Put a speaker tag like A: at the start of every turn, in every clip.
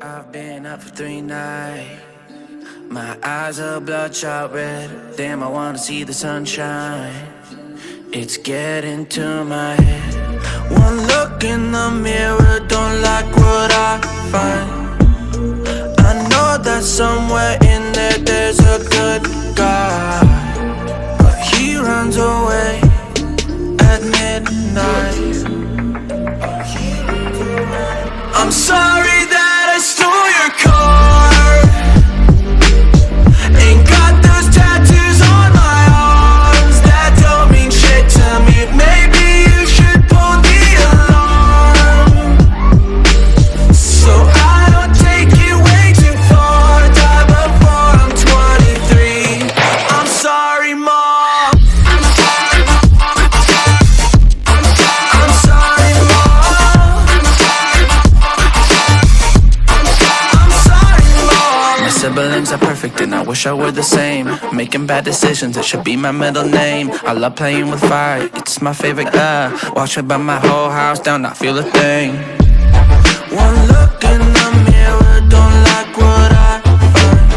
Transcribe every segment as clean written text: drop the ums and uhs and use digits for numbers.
A: I've been up for 3 nights. My eyes are bloodshot red. Damn, I wanna see the sunshine. It's getting to my head. One look in the mirror, don't like what I find. I know that somewhere in there there's a good guy, but he runs away at midnight. I'm sorry that I stole your car. Ain't got those tattoos on my arms that don't mean shit to me. Maybe you should pull the alarm, so I don't take it way too far. Die before I'm 23. I'm sorry, Mom. I'm sorry, Mom. I'm sorry, Mom. My siblings are perfect and I wish I were the same. Making bad decisions, it should be my middle name. I love playing with fire, it's my favorite. Watch it burn my whole house down, not feel a thing. One look in the mirror, don't like what I find.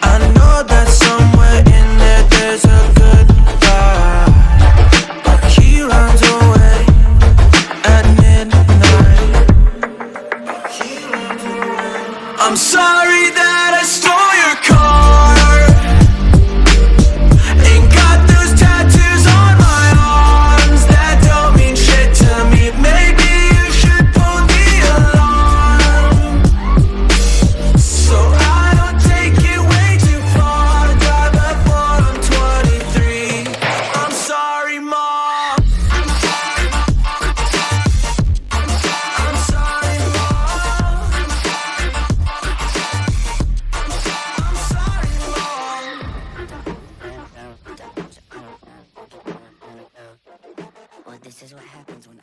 A: I know that somewhere in there there's a good guy, but he runs away at midnight. I'm sorry that I stole your car. Ain't got those tattoos on my arms that don't mean shit to me. Maybe you should pull the alarm, so I don't take it way too far. Die before I'm 23. I'm sorry, Mom. I'm sorry, Mom. I'm sorry, Mom.
B: Well, this is what happens when